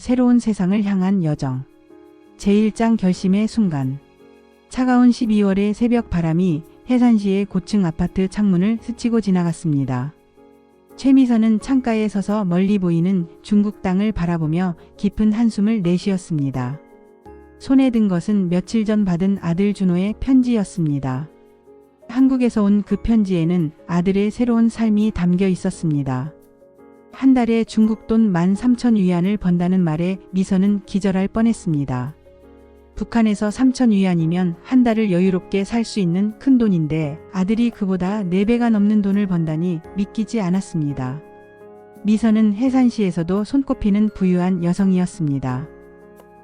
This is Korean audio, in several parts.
새로운 세상을 향한 여정. 제1장 결심의 순간. 차가운 12월의 새벽 바람이 해산시의 고층 아파트 창문을 스치고 지나갔습니다. 최미선은 창가에 서서 멀리 보이는 중국 땅을 바라보며 깊은 한숨을 내쉬었습니다. 손에 든 것은 며칠 전 받은 아들 준호의 편지였습니다. 한국에서 온 그 편지에는 아들의 새로운 삶이 담겨 있었습니다. 한 달에 중국 돈 13,000위안을 번다는 말에 미선은 기절할 뻔했습니다. 북한에서 3,000위안이면 한 달을 여유롭게 살 수 있는 큰 돈인데 아들이 그보다 4배가 넘는 돈을 번다니 믿기지 않았습니다. 미선은 해산시에서도 손꼽히는 부유한 여성이었습니다.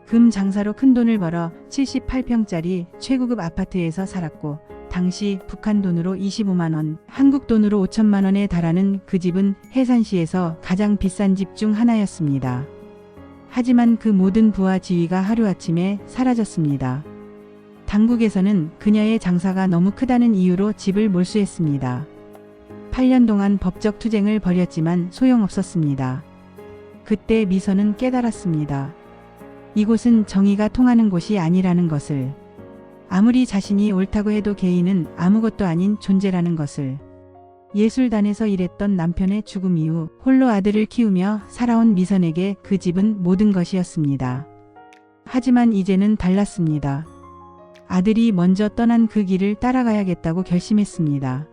금 장사로 큰 돈을 벌어 78평짜리 최고급 아파트에서 살았고 당시 북한 돈으로 25만 원, 한국 돈으로 5천만 원에 달하는 그 집은 해산시에서 가장 비싼 집 중 하나였습니다. 하지만 그 모든 부와 지위가 하루아침에 사라졌습니다. 당국에서는 그녀의 장사가 너무 크다는 이유로 집을 몰수했습니다. 8년 동안 법적 투쟁을 벌였지만 소용없었습니다. 그때 미선은 깨달았습니다. 이곳은 정의가 통하는 곳이 아니라는 것을. 아무리 자신이 옳다고 해도 개인은 아무것도 아닌 존재라는 것을. 예술단에서 일했던 남편의 죽음 이후 홀로 아들을 키우며 살아온 미선에게 그 집은 모든 것이었습니다. 하지만 이제는 달랐습니다. 아들이 먼저 떠난 그 길을 따라가야겠다고 결심했습니다.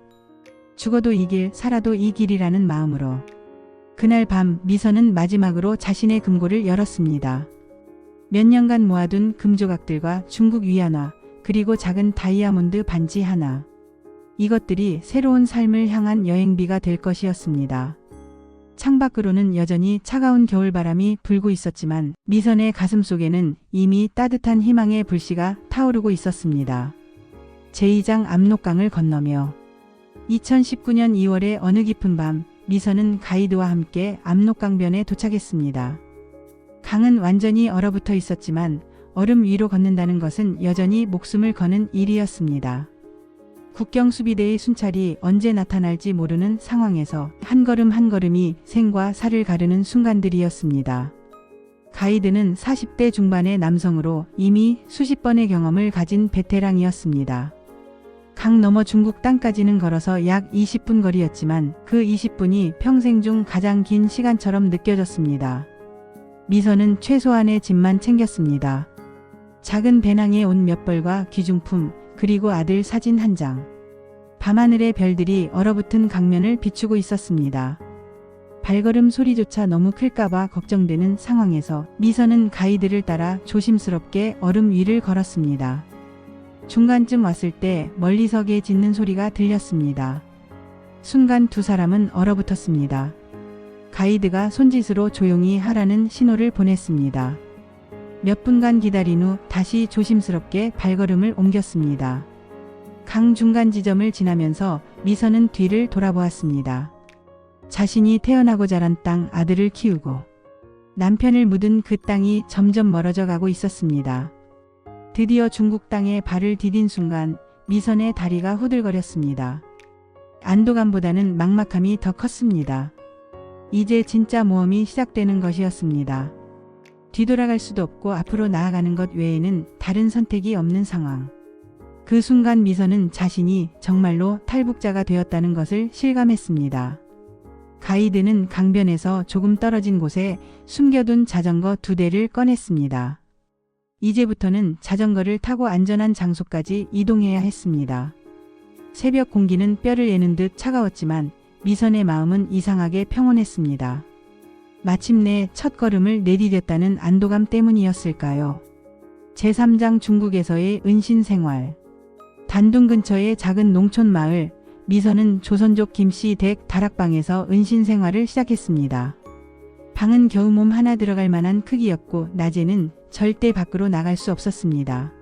죽어도 이 길, 살아도 이 길이라는 마음으로. 그날 밤 미선은 마지막으로 자신의 금고를 열었습니다. 몇 년간 모아둔 금조각들과 중국 위안화, 그리고 작은 다이아몬드 반지 하나. 이것들이 새로운 삶을 향한 여행비가 될 것이었습니다. 창밖으로는 여전히 차가운 겨울바람이 불고 있었지만 미선의 가슴 속에는 이미 따뜻한 희망의 불씨가 타오르고 있었습니다. 제2장 압록강을 건너며 2019년 2월의 어느 깊은 밤 미선은 가이드와 함께 압록강변에 도착했습니다. 강은 완전히 얼어붙어 있었지만 얼음 위로 걷는다는 것은 여전히 목숨을 거는 일이었습니다. 국경수비대의 순찰이 언제 나타날지 모르는 상황에서 한 걸음 한 걸음이 생과 사를 가르는 순간들이었습니다. 가이드는 40대 중반의 남성으로 이미 수십 번의 경험을 가진 베테랑이었습니다. 강 너머 중국 땅까지는 걸어서 약 20분 거리였지만 그 20분이 평생 중 가장 긴 시간처럼 느껴졌습니다. 미선은 최소한의 짐만 챙겼습니다. 작은 배낭에 옷 몇 벌과 귀중품, 그리고 아들 사진 한 장. 밤하늘의 별들이 얼어붙은 강면을 비추고 있었습니다. 발걸음 소리조차 너무 클까봐 걱정되는 상황에서 미선은 가이드를 따라 조심스럽게 얼음 위를 걸었습니다. 중간쯤 왔을 때 멀리서 개 짖는 소리가 들렸습니다. 순간 두 사람은 얼어붙었습니다. 가이드가 손짓으로 조용히 하라는 신호를 보냈습니다. 몇 분간 기다린 후 다시 조심스럽게 발걸음을 옮겼습니다. 강 중간 지점을 지나면서 미선은 뒤를 돌아보았습니다. 자신이 태어나고 자란 땅, 아들을 키우고 남편을 묻은 그 땅이 점점 멀어져 가고 있었습니다. 드디어 중국 땅에 발을 디딘 순간 미선의 다리가 후들거렸습니다. 안도감보다는 막막함이 더 컸습니다. 이제 진짜 모험이 시작되는 것이었습니다. 뒤돌아갈 수도 없고 앞으로 나아가는 것 외에는 다른 선택이 없는 상황. 그 순간 미선은 자신이 정말로 탈북자가 되었다는 것을 실감했습니다. 가이드는 강변에서 조금 떨어진 곳에 숨겨둔 자전거 2대를 꺼냈습니다. 이제부터는 자전거를 타고 안전한 장소까지 이동해야 했습니다. 새벽 공기는 뼈를 애는 듯 차가웠지만 미선의 마음은 이상하게 평온했습니다. 마침내 첫 걸음을 내디뎠다는 안도감 때문이었을까요? 제3장 중국에서의 은신 생활. 단둥 근처의 작은 농촌 마을, 미선은 조선족 김씨 댁 다락방에서 은신 생활을 시작했습니다. 방은 겨우 몸 하나 들어갈 만한 크기였고 낮에는 절대 밖으로 나갈 수 없었습니다.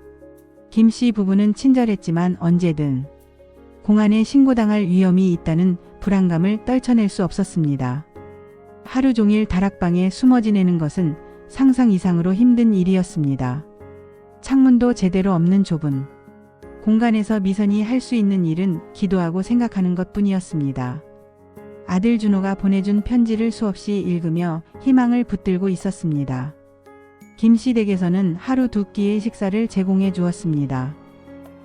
김씨 부부는 친절했지만 언제든 공안에 신고당할 위험이 있다는 불안감을 떨쳐낼 수 없었습니다. 하루 종일 다락방에 숨어 지내는 것은 상상 이상으로 힘든 일이었습니다. 창문도 제대로 없는 좁은 공간에서 미선이 할 수 있는 일은 기도하고 생각하는 것뿐이었습니다. 아들 준호가 보내준 편지를 수없이 읽으며 희망을 붙들고 있었습니다. 김씨 댁에서는 하루 2끼의 식사를 제공해 주었습니다.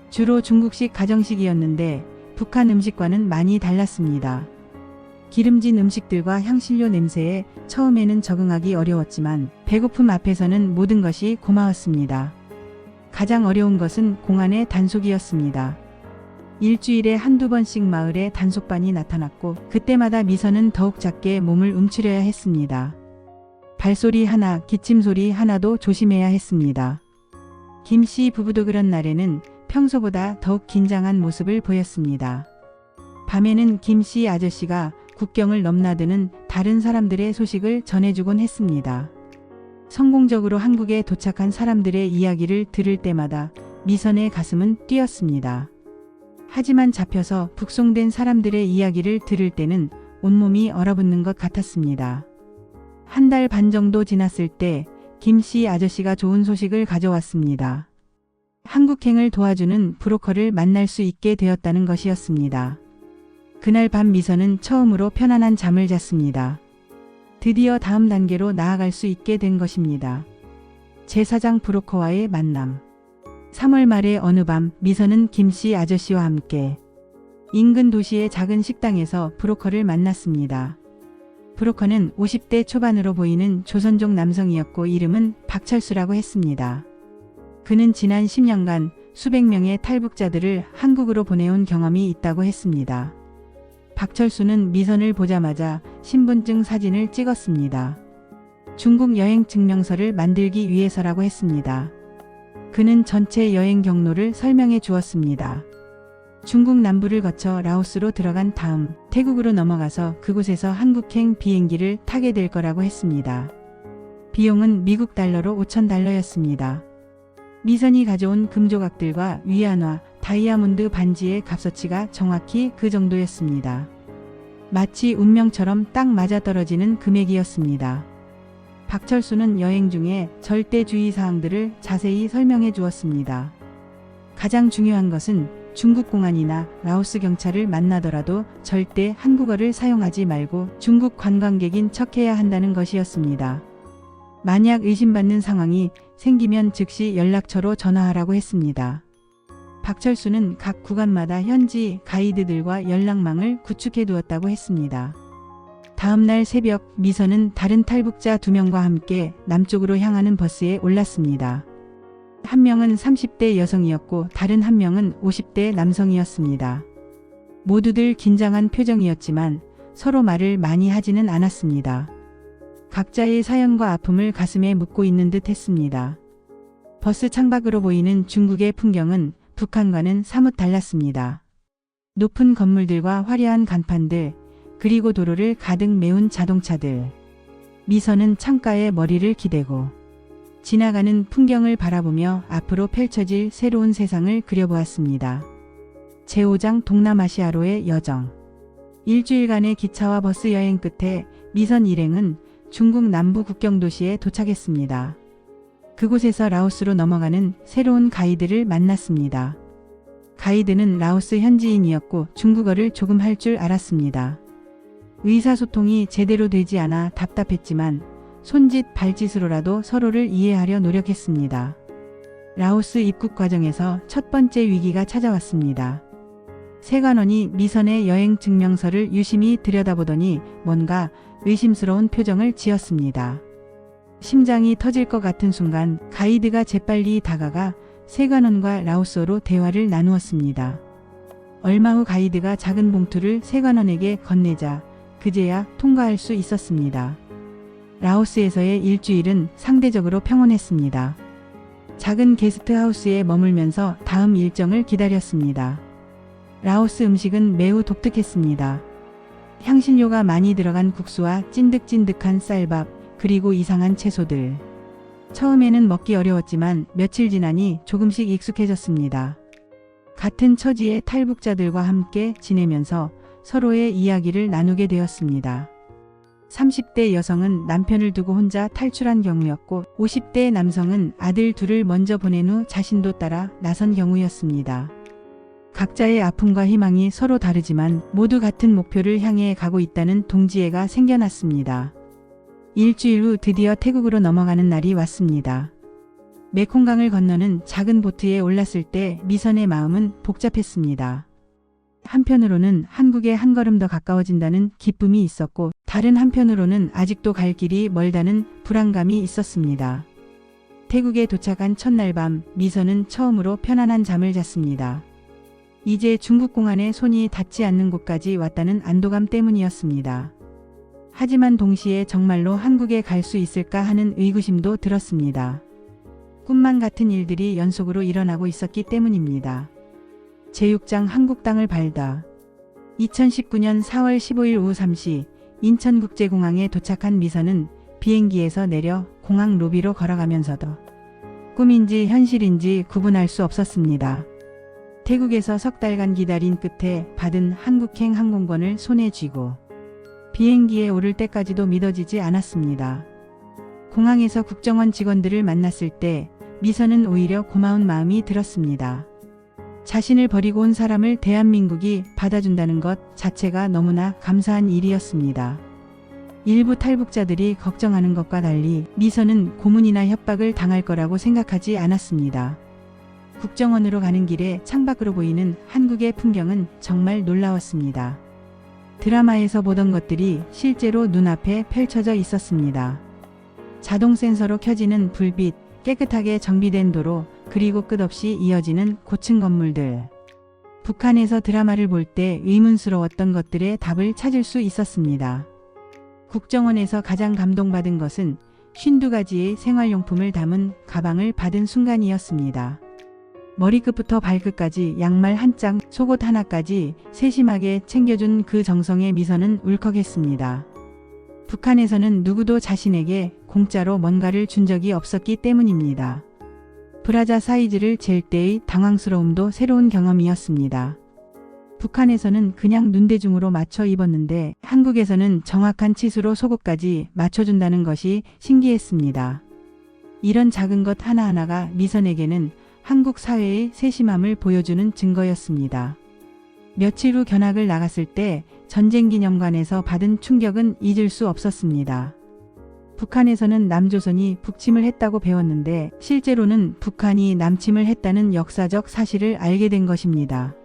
주로 중국식 가정식이었는데 북한 음식과는 많이 달랐습니다. 기름진 음식들과 향신료 냄새에 처음에는 적응하기 어려웠지만 배고픔 앞에서는 모든 것이 고마웠습니다. 가장 어려운 것은 공안의 단속이었습니다. 일주일에 한두 번씩 마을에 단속반이 나타났고 그때마다 미선은 더욱 작게 몸을 움츠려야 했습니다. 발소리 하나, 기침소리 하나도 조심해야 했습니다. 김씨 부부도 그런 날에는 평소보다 더욱 긴장한 모습을 보였습니다. 밤에는 김씨 아저씨가 국경을 넘나드는 다른 사람들의 소식을 전해주곤 했습니다. 성공적으로 한국에 도착한 사람들의 이야기를 들을 때마다 미선의 가슴은 뛰었습니다. 하지만 잡혀서 북송된 사람들의 이야기를 들을 때는 온몸이 얼어붙는 것 같았습니다. 1달 반 정도 지났을 때 김씨 아저씨가 좋은 소식을 가져왔습니다. 한국행을 도와주는 브로커를 만날 수 있게 되었다는 것이었습니다. 그날 밤 미선은 처음으로 편안한 잠을 잤습니다. 드디어 다음 단계로 나아갈 수 있게 된 것입니다. 제사장 브로커와의 만남. 3월 말의 어느 밤 미선은 김씨 아저씨와 함께 인근 도시의 작은 식당에서 브로커를 만났습니다. 브로커는 50대 초반으로 보이는 조선족 남성이었고 이름은 박철수라고 했습니다. 그는 지난 10년간 수백 명의 탈북자들을 한국으로 보내온 경험이 있다고 했습니다. 박철수는 미선을 보자마자 신분증 사진을 찍었습니다. 중국 여행 증명서를 만들기 위해서라고 했습니다. 그는 전체 여행 경로를 설명해 주었습니다. 중국 남부를 거쳐 라오스로 들어간 다음 태국으로 넘어가서 그곳에서 한국행 비행기를 타게 될 거라고 했습니다. 비용은 미국 달러로 5,000달러였습니다. 미선이 가져온 금조각들과 위안화, 다이아몬드 반지의 값어치가 정확히 그 정도였습니다. 마치 운명처럼 딱 맞아떨어지는 금액이었습니다. 박철수는 여행 중에 절대 주의사항들을 자세히 설명해 주었습니다. 가장 중요한 것은 중국 공안이나 라오스 경찰을 만나더라도 절대 한국어를 사용하지 말고 중국 관광객인 척해야 한다는 것이었습니다. 만약 의심받는 상황이 생기면 즉시 연락처로 전화하라고 했습니다. 박철수는 각 구간마다 현지 가이드들과 연락망을 구축해 두었다고 했습니다. 다음 날 새벽 미선은 다른 탈북자 2명과 함께 남쪽으로 향하는 버스에 올랐습니다. 한 명은 30대 여성이었고 다른 한 명은 50대 남성이었습니다. 모두들 긴장한 표정이었지만 서로 말을 많이 하지는 않았습니다. 각자의 사연과 아픔을 가슴에 묻고 있는 듯 했습니다. 버스 창밖으로 보이는 중국의 풍경은 북한과는 사뭇 달랐습니다. 높은 건물들과 화려한 간판들, 그리고 도로를 가득 메운 자동차들. 미선은 창가에 머리를 기대고 지나가는 풍경을 바라보며 앞으로 펼쳐질 새로운 세상을 그려보았습니다. 제5장 동남아시아로의 여정. 일주일간의 기차와 버스 여행 끝에 미선 일행은 중국 남부 국경도시에 도착했습니다. 그곳에서 라오스로 넘어가는 새로운 가이드를 만났습니다. 가이드는 라오스 현지인이었고 중국어를 조금 할 줄 알았습니다. 의사소통이 제대로 되지 않아 답답했지만 손짓 발짓으로라도 서로를 이해하려 노력했습니다. 라오스 입국 과정에서 첫 번째 위기가 찾아왔습니다. 세관원이 미선의 여행 증명서를 유심히 들여다보더니 뭔가 의심스러운 표정을 지었습니다. 심장이 터질 것 같은 순간 가이드가 재빨리 다가가 세관원과 라오스어로 대화를 나누었습니다. 얼마 후 가이드가 작은 봉투를 세관원에게 건네자 그제야 통과할 수 있었습니다. 라오스에서의 일주일은 상대적으로 평온했습니다. 작은 게스트하우스에 머물면서 다음 일정을 기다렸습니다. 라오스 음식은 매우 독특했습니다. 향신료가 많이 들어간 국수와 찐득찐득한 쌀밥, 그리고 이상한 채소들. 처음에는 먹기 어려웠지만 며칠 지나니 조금씩 익숙해졌습니다. 같은 처지의 탈북자들과 함께 지내면서 서로의 이야기를 나누게 되었습니다. 30대 여성은 남편을 두고 혼자 탈출한 경우였고 50대 남성은 아들 둘을 먼저 보낸 후 자신도 따라 나선 경우였습니다. 각자의 아픔과 희망이 서로 다르지만 모두 같은 목표를 향해 가고 있다는 동지애가 생겨났습니다. 일주일 후 드디어 태국으로 넘어가는 날이 왔습니다. 메콩강을 건너는 작은 보트에 올랐을 때 미선의 마음은 복잡했습니다. 한편으로는 한국에 한 걸음 더 가까워진다는 기쁨이 있었고, 다른 한편으로는 아직도 갈 길이 멀다는 불안감이 있었습니다. 태국에 도착한 첫날 밤, 미선은 처음으로 편안한 잠을 잤습니다. 이제 중국 공안에 손이 닿지 않는 곳까지 왔다는 안도감 때문이었습니다. 하지만 동시에 정말로 한국에 갈 수 있을까 하는 의구심도 들었습니다. 꿈만 같은 일들이 연속으로 일어나고 있었기 때문입니다. 제6장 한국 땅을 발다. 2019년 4월 15일 오후 3시 인천국제공항에 도착한 미선은 비행기에서 내려 공항 로비로 걸어가면서도 꿈인지 현실인지 구분할 수 없었습니다. 태국에서 석 달간 기다린 끝에 받은 한국행 항공권을 손에 쥐고 비행기에 오를 때까지도 믿어지지 않았습니다. 공항에서 국정원 직원들을 만났을 때 미선은 오히려 고마운 마음이 들었습니다. 자신을 버리고 온 사람을 대한민국이 받아준다는 것 자체가 너무나 감사한 일이었습니다. 일부 탈북자들이 걱정하는 것과 달리 미선은 고문이나 협박을 당할 거라고 생각하지 않았습니다. 국정원으로 가는 길에 창밖으로 보이는 한국의 풍경은 정말 놀라웠습니다. 드라마에서 보던 것들이 실제로 눈앞에 펼쳐져 있었습니다. 자동 센서로 켜지는 불빛, 깨끗하게 정비된 도로, 그리고 끝없이 이어지는 고층 건물들. 북한에서 드라마를 볼 때 의문스러웠던 것들의 답을 찾을 수 있었습니다. 국정원에서 가장 감동받은 것은 52가지의 생활용품을 담은 가방을 받은 순간이었습니다. 머리끝부터 발끝까지 양말 한 짝, 속옷 하나까지 세심하게 챙겨준 그 정성에 미선은 울컥했습니다. 북한에서는 누구도 자신에게 공짜로 뭔가를 준 적이 없었기 때문입니다. 브라자 사이즈를 잴 때의 당황스러움도 새로운 경험이었습니다. 북한에서는 그냥 눈대중으로 맞춰 입었는데 한국에서는 정확한 치수로 속옷까지 맞춰준다는 것이 신기했습니다. 이런 작은 것 하나하나가 미선에게는 한국 사회의 세심함을 보여주는 증거였습니다. 며칠 후 견학을 나갔을 때 전쟁기념관에서 받은 충격은 잊을 수 없었습니다. 북한에서는 남조선이 북침을 했다고 배웠는데 실제로는 북한이 남침을 했다는 역사적 사실을 알게 된 것입니다.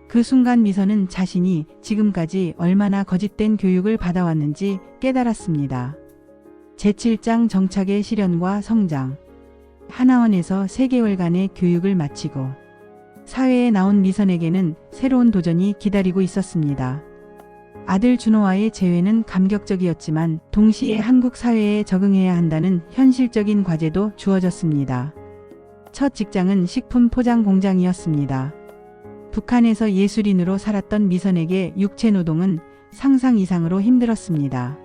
그 순간 미선은 자신이 지금까지 얼마나 거짓된 교육을 받아왔는지 깨달았습니다. 제7장 정착의 실현과 성장. 하나원에서 3개월간의 교육을 마치고 사회에 나온 미선에게는 새로운 도전이 기다리고 있었습니다. 아들 준호와의 재회는 감격적이었지만 동시에 한국 사회에 적응해야 한다는 현실적인 과제도 주어졌습니다. 첫 직장은 식품 포장 공장이었습니다. 북한에서 예술인으로 살았던 미선에게 육체 노동은 상상 이상으로 힘들었습니다.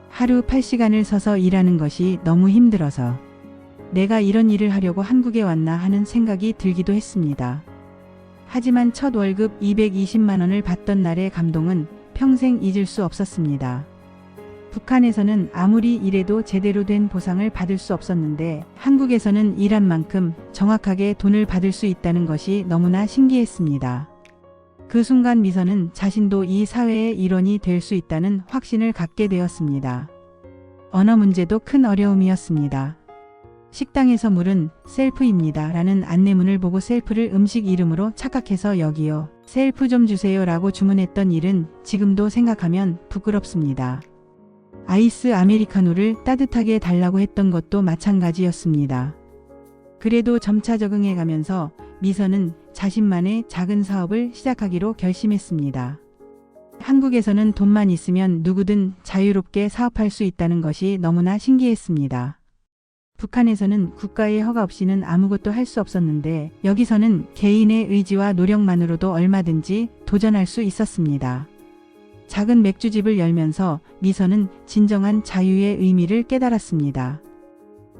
하루 8시간을 서서 일하는 것이 너무 힘들어서 내가 이런 일을 하려고 한국에 왔나 하는 생각이 들기도 했습니다. 하지만 첫 월급 220만 원을 받던 날의 감동은 평생 잊을 수 없었습니다. 북한에서는 아무리 일해도 제대로 된 보상을 받을 수 없었는데 한국에서는 일한 만큼 정확하게 돈을 받을 수 있다는 것이 너무나 신기했습니다. 그 순간 미선은 자신도 이 사회의 일원이 될 수 있다는 확신을 갖게 되었습니다. 언어 문제도 큰 어려움이었습니다. 식당에서 물은 셀프입니다 라는 안내문을 보고 셀프를 음식 이름으로 착각해서 여기요, 셀프 좀 주세요 라고 주문했던 일은 지금도 생각하면 부끄럽습니다. 아이스 아메리카노를 따뜻하게 달라고 했던 것도 마찬가지였습니다. 그래도 점차 적응해가면서 미선은 자신만의 작은 사업을 시작하기로 결심했습니다. 한국에서는 돈만 있으면 누구든 자유롭게 사업할 수 있다는 것이 너무나 신기했습니다. 북한에서는 국가의 허가 없이는 아무것도 할 수 없었는데 여기서는 개인의 의지와 노력만으로도 얼마든지 도전할 수 있었습니다. 작은 맥주집을 열면서 미선은 진정한 자유의 의미를 깨달았습니다.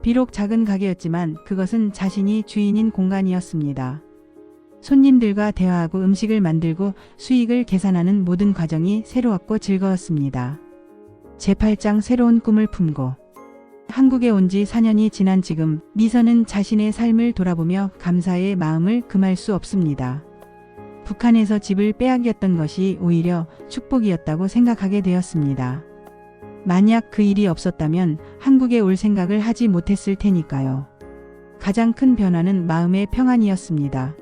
비록 작은 가게였지만 그것은 자신이 주인인 공간이었습니다. 손님들과 대화하고 음식을 만들고 수익을 계산하는 모든 과정이 새로웠고 즐거웠습니다. 제8장 새로운 꿈을 품고. 한국에 온 지 4년이 지난 지금 미선은 자신의 삶을 돌아보며 감사의 마음을 금할 수 없습니다. 북한에서 집을 빼앗겼던 것이 오히려 축복이었다고 생각하게 되었습니다. 만약 그 일이 없었다면 한국에 올 생각을 하지 못했을 테니까요. 가장 큰 변화는 마음의 평안이었습니다.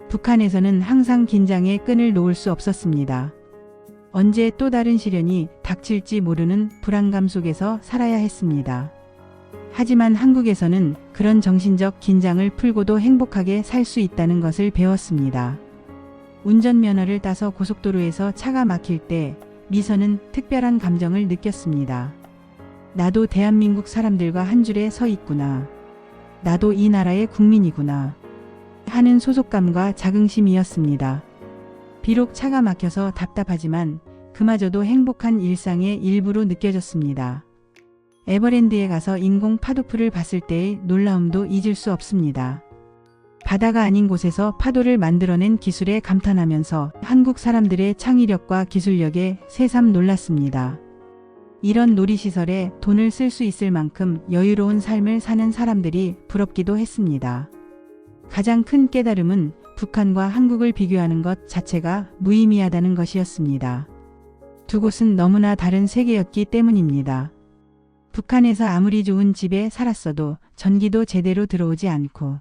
북한에서는 항상 긴장의 끈을 놓을 수 없었습니다. 언제 또 다른 시련이 닥칠지 모르는 불안감 속에서 살아야 했습니다. 하지만 한국에서는 그런 정신적 긴장을 풀고도 행복하게 살 수 있다는 것을 배웠습니다. 운전면허를 따서 고속도로에서 차가 막힐 때 미선은 특별한 감정을 느꼈습니다. 나도 대한민국 사람들과 한 줄에 서 있구나. 나도 이 나라의 국민이구나. 하는 소속감과 자긍심이었습니다. 비록 차가 막혀서 답답하지만 그마저도 행복한 일상의 일부로 느껴졌습니다. 에버랜드에 가서 인공 파도풀을 봤을 때의 놀라움도 잊을 수 없습니다. 바다가 아닌 곳에서 파도를 만들어낸 기술에 감탄하면서 한국 사람들의 창의력과 기술력에 새삼 놀랐습니다. 이런 놀이시설에 돈을 쓸 수 있을 만큼 여유로운 삶을 사는 사람들이 부럽기도 했습니다. 가장 큰 깨달음은 북한과 한국을 비교하는 것 자체가 무의미하다는 것이었습니다. 두 곳은 너무나 다른 세계였기 때문입니다. 북한에서 아무리 좋은 집에 살았어도 전기도 제대로 들어오지 않고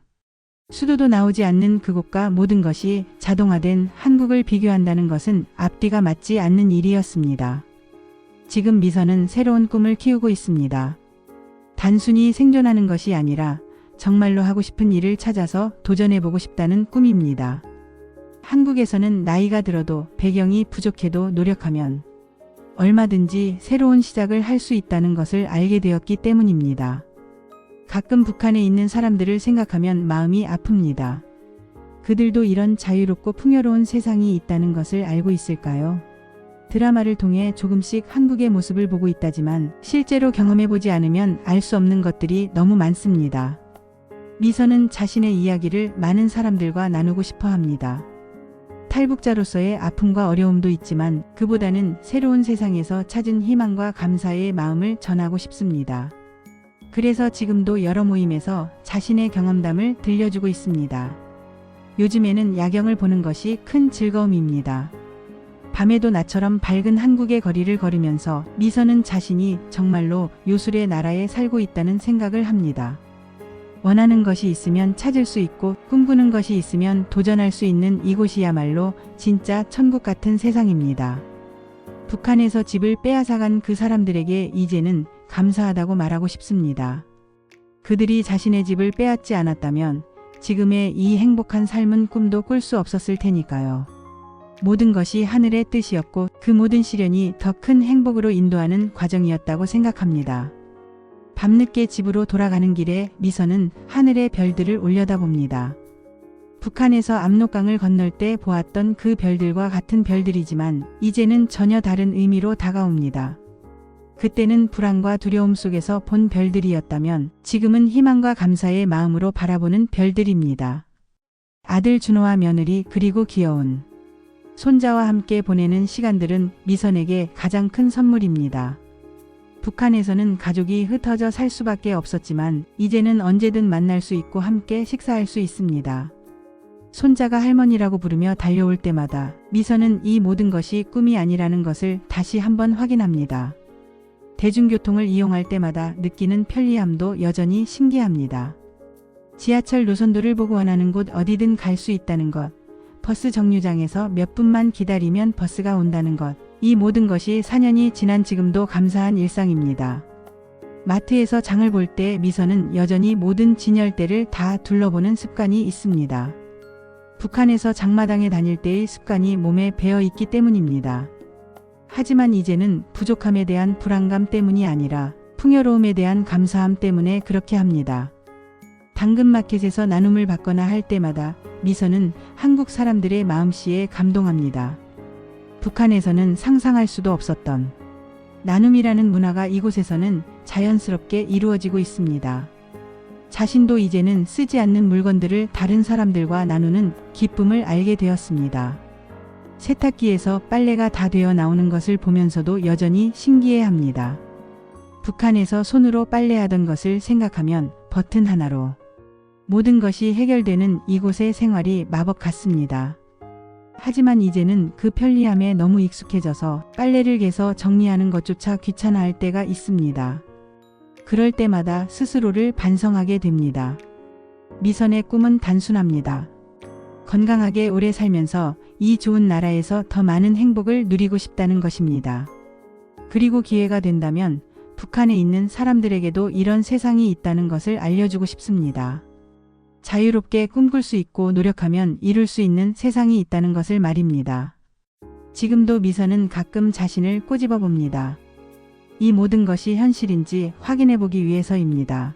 수도도 나오지 않는 그곳과 모든 것이 자동화된 한국을 비교한다는 것은 앞뒤가 맞지 않는 일이었습니다. 지금 미선은 새로운 꿈을 키우고 있습니다. 단순히 생존하는 것이 아니라 정말로 하고 싶은 일을 찾아서 도전해보고 싶다는 꿈입니다. 한국에서는 나이가 들어도 배경이 부족해도 노력하면 얼마든지 새로운 시작을 할 수 있다는 것을 알게 되었기 때문입니다. 가끔 북한에 있는 사람들을 생각하면 마음이 아픕니다. 그들도 이런 자유롭고 풍요로운 세상이 있다는 것을 알고 있을까요? 드라마를 통해 조금씩 한국의 모습을 보고 있다지만 실제로 경험해보지 않으면 알 수 없는 것들이 너무 많습니다. 미선은 자신의 이야기를 많은 사람들과 나누고 싶어 합니다. 탈북자로서의 아픔과 어려움도 있지만 그보다는 새로운 세상에서 찾은 희망과 감사의 마음을 전하고 싶습니다. 그래서 지금도 여러 모임에서 자신의 경험담을 들려주고 있습니다. 요즘에는 야경을 보는 것이 큰 즐거움입니다. 밤에도 나처럼 밝은 한국의 거리를 걸으면서 미선은 자신이 정말로 요술의 나라에 살고 있다는 생각을 합니다. 원하는 것이 있으면 찾을 수 있고 꿈꾸는 것이 있으면 도전할 수 있는 이곳이야말로 진짜 천국 같은 세상입니다. 북한에서 집을 빼앗아간 그 사람들에게 이제는 감사하다고 말하고 싶습니다. 그들이 자신의 집을 빼앗지 않았다면 지금의 이 행복한 삶은 꿈도 꿀 수 없었을 테니까요. 모든 것이 하늘의 뜻이었고 그 모든 시련이 더 큰 행복으로 인도하는 과정이었다고 생각합니다. 밤늦게 집으로 돌아가는 길에 미선은 하늘의 별들을 올려다봅니다. 북한에서 압록강을 건널 때 보았던 그 별들과 같은 별들이지만 이제는 전혀 다른 의미로 다가옵니다. 그때는 불안과 두려움 속에서 본 별들이었다면 지금은 희망과 감사의 마음으로 바라보는 별들입니다. 아들 준호와 며느리 그리고 귀여운 손자와 함께 보내는 시간들은 미선에게 가장 큰 선물입니다. 북한에서는 가족이 흩어져 살 수밖에 없었지만 이제는 언제든 만날 수 있고 함께 식사할 수 있습니다. 손자가 할머니라고 부르며 달려올 때마다 미선은 이 모든 것이 꿈이 아니라는 것을 다시 한번 확인합니다. 대중교통을 이용할 때마다 느끼는 편리함도 여전히 신기합니다. 지하철 노선도를 보고 원하는 곳 어디든 갈 수 있다는 것, 버스 정류장에서 몇 분만 기다리면 버스가 온다는 것, 이 모든 것이 4년이 지난 지금도 감사한 일상입니다. 마트에서 장을 볼 때 미선은 여전히 모든 진열대를 다 둘러보는 습관이 있습니다. 북한에서 장마당에 다닐 때의 습관이 몸에 배어 있기 때문입니다. 하지만 이제는 부족함에 대한 불안감 때문이 아니라 풍요로움에 대한 감사함 때문에 그렇게 합니다. 당근마켓에서 나눔을 받거나 할 때마다 미선은 한국 사람들의 마음씨에 감동합니다. 북한에서는 상상할 수도 없었던 나눔이라는 문화가 이곳에서는 자연스럽게 이루어지고 있습니다. 자신도 이제는 쓰지 않는 물건들을 다른 사람들과 나누는 기쁨을 알게 되었습니다. 세탁기에서 빨래가 다 되어 나오는 것을 보면서도 여전히 신기해합니다. 북한에서 손으로 빨래하던 것을 생각하면 버튼 하나로 모든 것이 해결되는 이곳의 생활이 마법 같습니다. 하지만 이제는 그 편리함에 너무 익숙해져서 빨래를 개서 정리하는 것조차 귀찮아할 때가 있습니다. 그럴 때마다 스스로를 반성하게 됩니다. 미선의 꿈은 단순합니다. 건강하게 오래 살면서 이 좋은 나라에서 더 많은 행복을 누리고 싶다는 것입니다. 그리고 기회가 된다면 북한에 있는 사람들에게도 이런 세상이 있다는 것을 알려주고 싶습니다. 자유롭게 꿈꿀 수 있고 노력하면 이룰 수 있는 세상이 있다는 것을 말입니다. 지금도 미선은 가끔 자신을 꼬집어 봅니다. 이 모든 것이 현실인지 확인해 보기 위해서입니다.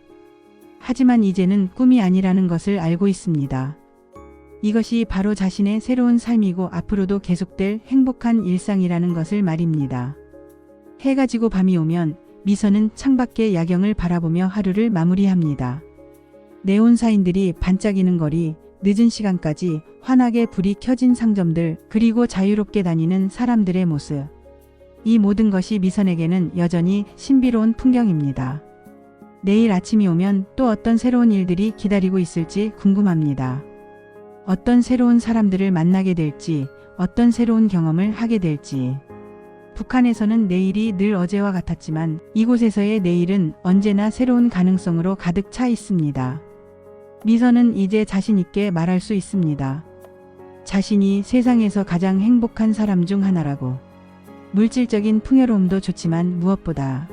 하지만 이제는 꿈이 아니라는 것을 알고 있습니다. 이것이 바로 자신의 새로운 삶이고 앞으로도 계속될 행복한 일상이라는 것을 말입니다. 해가 지고 밤이 오면 미선은 창밖의 야경을 바라보며 하루를 마무리합니다. 네온사인들이 반짝이는 거리, 늦은 시간까지 환하게 불이 켜진 상점들, 그리고 자유롭게 다니는 사람들의 모습. 이 모든 것이 미선에게는 여전히 신비로운 풍경입니다. 내일 아침이 오면 또 어떤 새로운 일들이 기다리고 있을지 궁금합니다. 어떤 새로운 사람들을 만나게 될지, 어떤 새로운 경험을 하게 될지. 북한에서는 내일이 늘 어제와 같았지만 이곳에서의 내일은 언제나 새로운 가능성으로 가득 차 있습니다. 미선은 이제 자신 있게 말할 수 있습니다. 자신이 세상에서 가장 행복한 사람 중 하나라고. 물질적인 풍요로움도 좋지만 무엇보다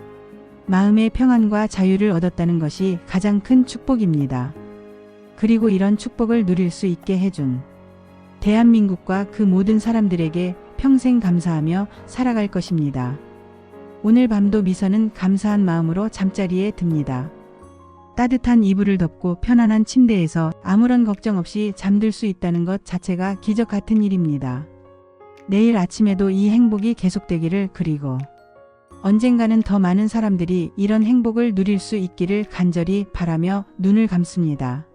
마음의 평안과 자유를 얻었다는 것이 가장 큰 축복입니다. 그리고 이런 축복을 누릴 수 있게 해준 대한민국과 그 모든 사람들에게 평생 감사하며 살아갈 것입니다. 오늘 밤도 미선은 감사한 마음으로 잠자리에 듭니다. 따뜻한 이불을 덮고 편안한 침대에서 아무런 걱정 없이 잠들 수 있다는 것 자체가 기적 같은 일입니다. 내일 아침에도 이 행복이 계속되기를, 그리고 언젠가는 더 많은 사람들이 이런 행복을 누릴 수 있기를 간절히 바라며 눈을 감습니다.